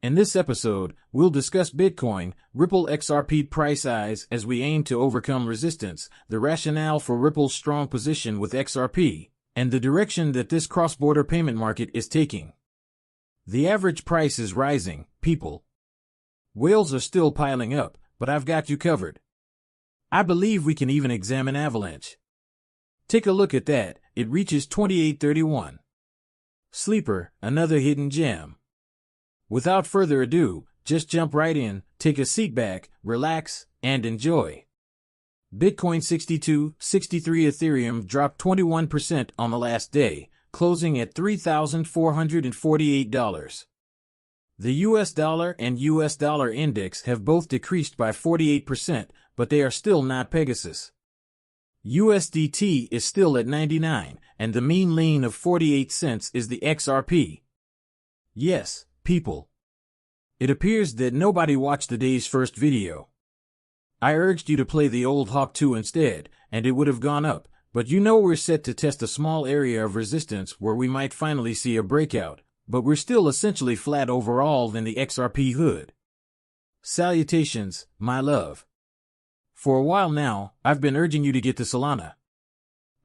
In this episode, we'll discuss Bitcoin, Ripple XRP price highs as we aim to overcome resistance, the rationale for Ripple's strong position with XRP, and the direction that this cross-border payment market is taking. The average price is rising, people. Whales are still piling up, but I've got you covered. I believe we can even examine Avalanche. Take a look at that, it reaches 28.31. Sleeper, another hidden gem. Without further ado, just jump right in, take a seat back, relax, and enjoy. Bitcoin 62.63 Ethereum dropped 21% on the last day, closing at $3,448. The US dollar and US dollar index have both decreased by 48%, but they are still not Pegasus. USDT is still at 99, and the mean lien of 48 cents is the XRP. Yes, people. It appears that nobody watched the day's first video. I urged you to play the old Hawk 2 instead, and it would have gone up, but you know we're set to test a small area of resistance where we might finally see a breakout, but we're still essentially flat overall in the XRP hood. Salutations, my love. For a while now, I've been urging you to get to Solana.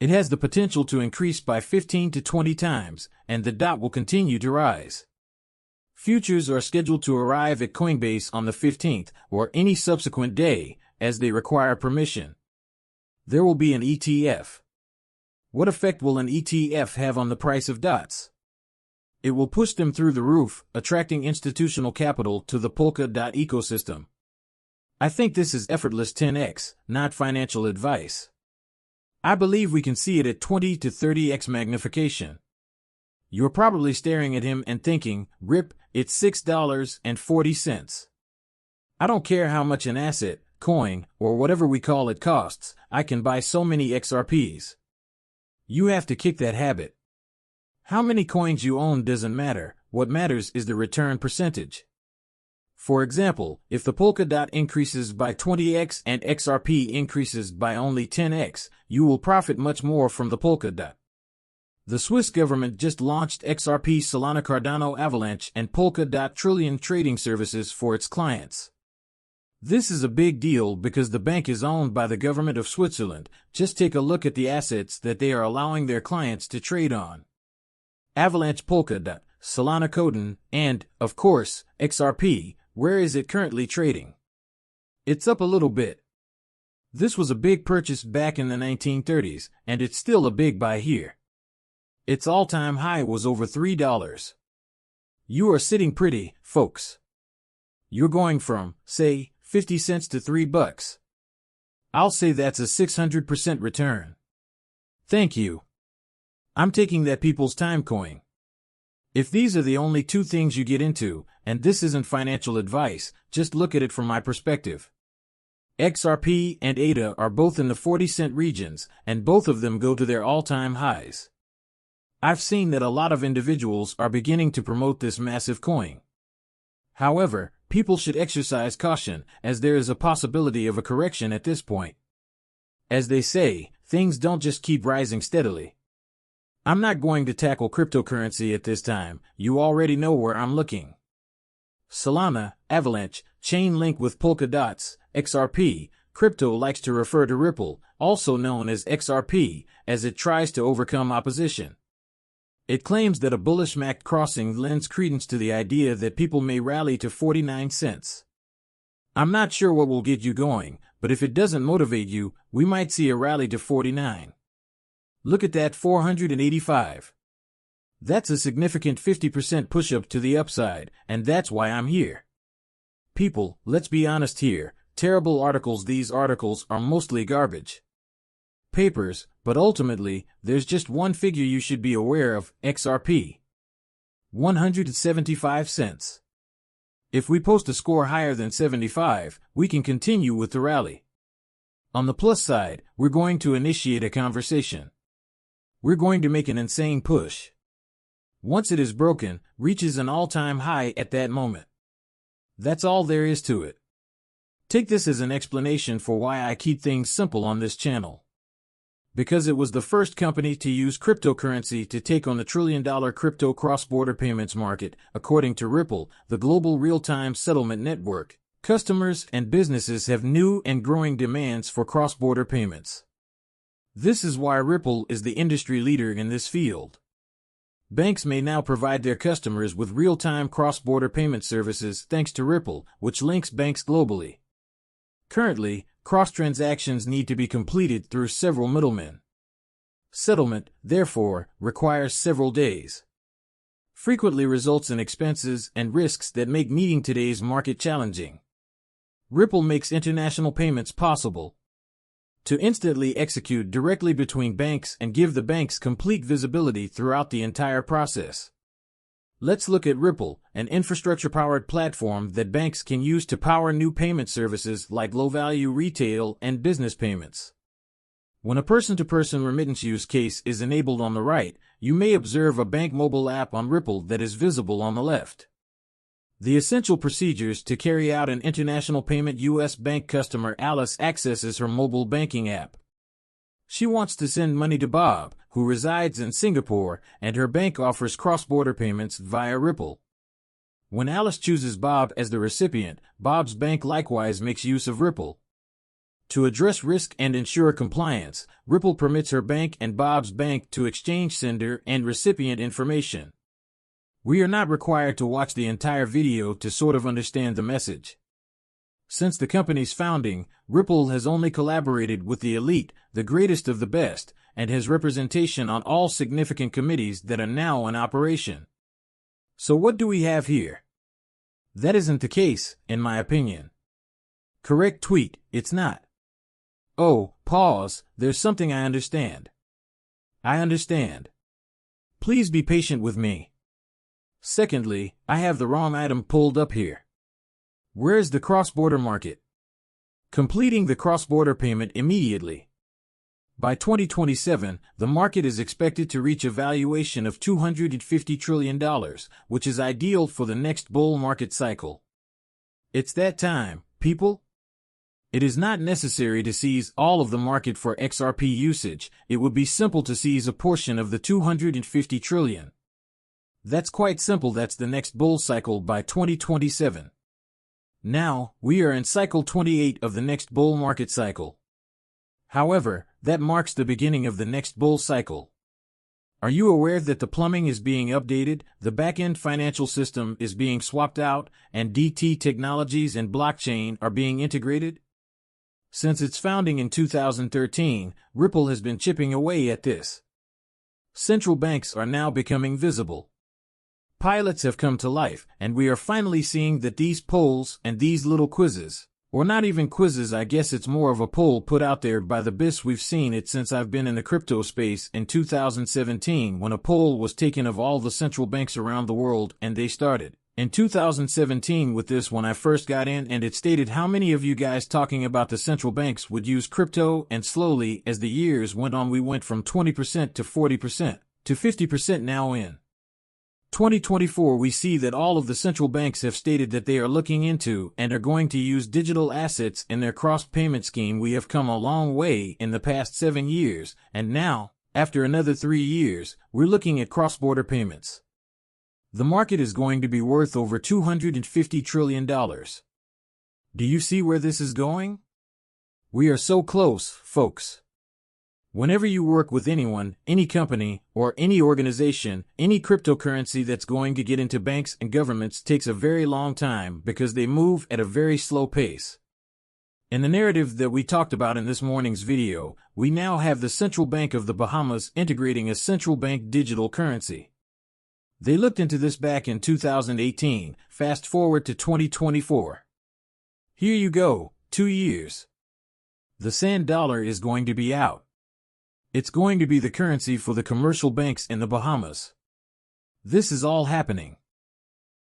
It has the potential to increase by 15 to 20 times, and the DOT will continue to rise. Futures are scheduled to arrive at Coinbase on the 15th or any subsequent day, as they require permission. There will be an ETF. What effect will an ETF have on the price of DOTs? It will push them through the roof, attracting institutional capital to the Polkadot ecosystem. I think this is effortless 10x, not financial advice. I believe we can see it at 20 to 30x magnification. You're probably staring at him and thinking, rip, it's $6.40. I don't care how much an asset, coin, or whatever we call it costs, I can buy so many XRPs. You have to kick that habit. How many coins you own doesn't matter, what matters is the return percentage. For example, if the Polkadot increases by 20x and XRP increases by only 10x, you will profit much more from the Polkadot. The Swiss government just launched XRP Solana Cardano Avalanche and Polkadot Trillion trading services for its clients. This is a big deal because the bank is owned by the government of Switzerland. Just take a look at the assets that they are allowing their clients to trade on. Avalanche Polkadot, Solana Coden, and, of course, XRP. Where is it currently trading? It's up a little bit. This was a big purchase back in the 1930s, and it's still a big buy here. Its all-time high was over $3. You are sitting pretty, folks. You're going from, say, 50 cents to $3. I'll say that's a 600% return. Thank you. I'm taking that people's time coin. If these are the only two things you get into, and this isn't financial advice, just look at it from my perspective. XRP and ADA are both in the 40-cent regions, and both of them go to their all-time highs. I've seen that a lot of individuals are beginning to promote this massive coin. However, people should exercise caution, as there is a possibility of a correction at this point. As they say, things don't just keep rising steadily. I'm not going to tackle cryptocurrency at this time, you already know where I'm looking. Solana, Avalanche, chain link with Polkadots, XRP, crypto likes to refer to Ripple, also known as XRP, as it tries to overcome opposition. It claims that a bullish MACD crossing lends credence to the idea that people may rally to 49 cents. I'm not sure what will get you going, but if it doesn't motivate you, we might see a rally to 49. Look at that 485. That's a significant 50% push-up to the upside, and that's why I'm here. People, let's be honest here, terrible articles. These articles are mostly garbage. Papers, but ultimately, there's just one figure you should be aware of, XRP. 175 cents. If we post a score higher than 75, we can continue with the rally. On the plus side, we're going to initiate a conversation. We're going to make an insane push. Once it is broken, reaches an all-time high at that moment. That's all there is to it. Take this as an explanation for why I keep things simple on this channel. because it was the first company to use cryptocurrency to take on the trillion-dollar crypto cross-border payments market. According to Ripple, the global real-time settlement network, customers and businesses have new and growing demands for cross-border payments. This is why Ripple is the industry leader in this field. Banks may now provide their customers with real-time cross-border payment services thanks to Ripple, which links banks globally. Currently, cross-transactions need to be completed through several middlemen. Settlement, therefore, requires several days. Frequently results in expenses and risks that make meeting today's market challenging. Ripple makes international payments possible to instantly execute directly between banks and give the banks complete visibility throughout the entire process. Let's look at Ripple, an infrastructure-powered platform that banks can use to power new payment services like low-value retail and business payments. When a person-to-person remittance use case is enabled on the right, you may observe a bank mobile app on Ripple that is visible on the left. The essential procedures to carry out an international payment. U.S. bank customer Alice accesses her mobile banking app. She wants to send money to Bob, who resides in Singapore, and her bank offers cross-border payments via Ripple. When Alice chooses Bob as the recipient, Bob's bank likewise makes use of Ripple. To address risk and ensure compliance, Ripple permits her bank and Bob's bank to exchange sender and recipient information. We are not required to watch the entire video to sort of understand the message. Since the company's founding, Ripple has only collaborated with the elite, the greatest of the best, and has representation on all significant committees that are now in operation. So what do we have here? That isn't the case, in my opinion. Correct tweet, it's not. Oh, pause, there's something I understand. I understand. Please be patient with me. Secondly, I have the wrong item pulled up here. Where's the cross-border market? Completing the cross-border payment immediately. By 2027, the market is expected to reach a valuation of $250 trillion, which is ideal for the next bull market cycle. It's that time, people. It is not necessary to seize all of the market for XRP usage. It would be simple to seize a portion of the $250 trillion. That's quite simple. That's the next bull cycle by 2027. Now, we are in cycle 28 of the next bull market cycle. However, that marks the beginning of the next bull cycle. Are you aware that the plumbing is being updated, the back-end financial system is being swapped out, and DT technologies and blockchain are being integrated? Since its founding in 2013, Ripple has been chipping away at this. Central banks are now becoming visible. Pilots have come to life, and we are finally seeing that these polls and these little quizzes, or not even quizzes, I guess it's more of a poll put out there by the BIS. We've seen it since I've been in the crypto space in 2017 when a poll was taken of all the central banks around the world, and they started in 2017 with this when I first got in, and it stated how many of you guys talking about the central banks would use crypto, and slowly as the years went on we went from 20% to 40% to 50% now in 2024, we see that all of the central banks have stated that they are looking into and are going to use digital assets in their cross-payment scheme. We have come a long way in the past 7 years, and now, after another 3 years, we're looking at cross-border payments. The market is going to be worth over $250 trillion. Do you see where this is going? We are so close, folks. Whenever you work with anyone, any company, or any organization, any cryptocurrency that's going to get into banks and governments takes a very long time because they move at a very slow pace. In the narrative that we talked about in this morning's video, we now have the Central Bank of the Bahamas integrating a central bank digital currency. They looked into this back in 2018, fast forward to 2024. Here you go, 2 years. The sand dollar is going to be out. It's going to be the currency for the commercial banks in the Bahamas. This is all happening.